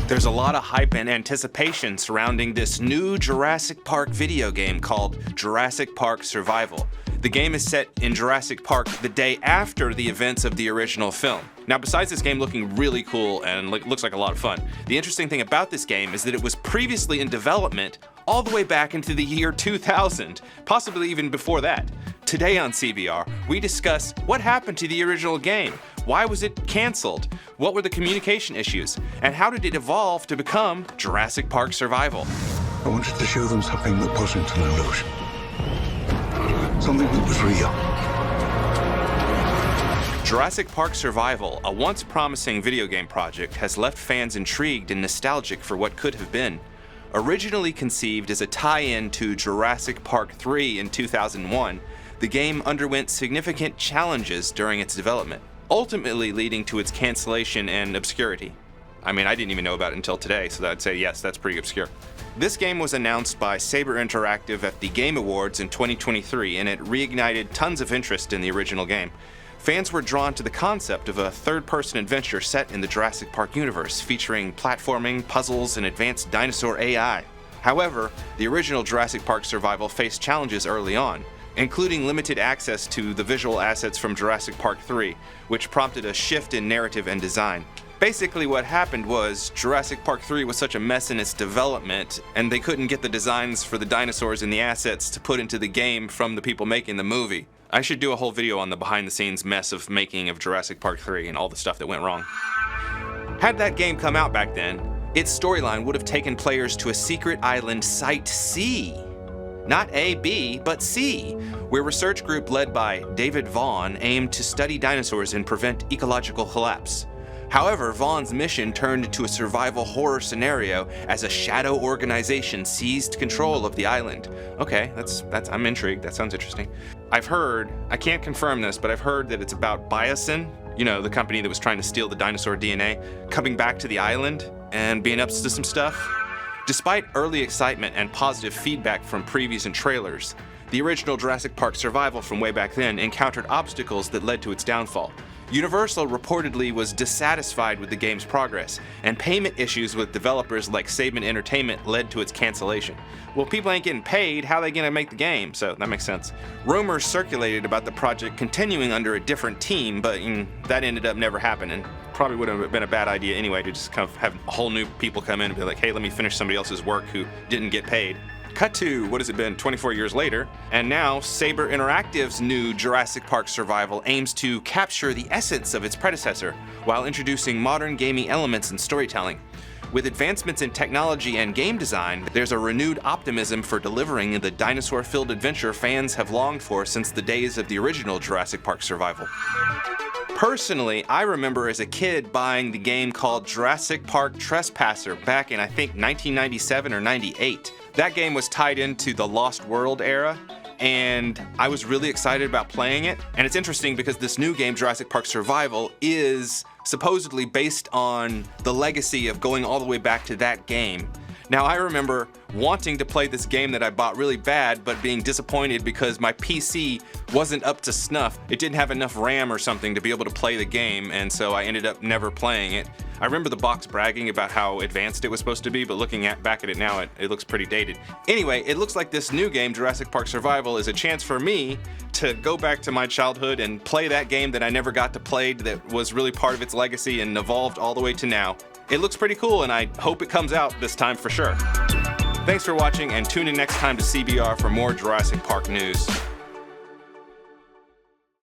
There's a lot of hype and anticipation surrounding this new Jurassic Park video game called Jurassic Park Survival. The game is set in Jurassic Park the day after the events of the original film. Now, besides this game looking really cool and looks like a lot of fun, the interesting thing about this game is that it was previously in development all the way back into the year 2000, possibly even before that. Today on CBR, we discuss what happened to the original game, why was it canceled, what were the communication issues, and how did it evolve to become Jurassic Park Survival. I wanted to show them something that wasn't an illusion. Something that was real. Jurassic Park Survival, a once promising video game project, has left fans intrigued and nostalgic for what could have been. Originally conceived as a tie-in to Jurassic Park 3 in 2001, the game underwent significant challenges during its development, ultimately leading to its cancellation and obscurity. I mean, I didn't even know about it until today, so I'd say yes, that's pretty obscure. This game was announced by Saber Interactive at the Game Awards in 2023, and it reignited tons of interest in the original game. Fans were drawn to the concept of a third-person adventure set in the Jurassic Park universe, featuring platforming, puzzles, and advanced dinosaur AI. However, the original Jurassic Park Survival faced challenges early on, including limited access to the visual assets from Jurassic Park 3, which prompted a shift in narrative and design. Basically what happened was Jurassic Park 3 was such a mess in its development, and they couldn't get the designs for the dinosaurs and the assets to put into the game from the people making the movie. I should do a whole video on the behind-the-scenes mess of making of Jurassic Park 3 and all the stuff that went wrong. Had that game come out back then, its storyline would have taken players to a secret island Site C. Not A, B, but C, where a research group led by David Vaughn aimed to study dinosaurs and prevent ecological collapse. However, Vaughn's mission turned into a survival horror scenario as a shadow organization seized control of the island. Okay, I'm intrigued. That sounds interesting. I've heard, I can't confirm this, but I've heard that it's about Biosin, you know, the company that was trying to steal the dinosaur DNA, coming back to the island and being up to some stuff. Despite early excitement and positive feedback from previews and trailers, the original Jurassic Park Survival from way back then encountered obstacles that led to its downfall. Universal reportedly was dissatisfied with the game's progress, and payment issues with developers like Saban Entertainment led to its cancellation. Well, people ain't getting paid, how are they gonna make the game? So that makes sense. Rumors circulated about the project continuing under a different team, but that ended up never happening. Probably would have been a bad idea anyway to just kind of have whole new people come in and be like, hey, let me finish somebody else's work who didn't get paid. Cut to, what has it been, 24 years later, and now Saber Interactive's new Jurassic Park Survival aims to capture the essence of its predecessor while introducing modern gaming elements and storytelling. With advancements in technology and game design, there's a renewed optimism for delivering the dinosaur-filled adventure fans have longed for since the days of the original Jurassic Park Survival. Personally, I remember as a kid buying the game called Jurassic Park Trespasser back in, I think, 1997 or 98. That game was tied into the Lost World era, and I was really excited about playing it. And it's interesting because this new game, Jurassic Park Survival, is supposedly based on the legacy of going all the way back to that game. Now, I remember wanting to play this game that I bought really bad, but being disappointed because my PC wasn't up to snuff. It didn't have enough RAM or something to be able to play the game, and so I ended up never playing it. I remember the box bragging about how advanced it was supposed to be, but looking back at it now, it looks pretty dated. Anyway, it looks like this new game, Jurassic Park Survival, is a chance for me to go back to my childhood and play that game that I never got to play that was really part of its legacy and evolved all the way to now. It looks pretty cool, and I hope it comes out this time for sure. Thanks for watching, and tune in next time to CBR for more Jurassic Park news.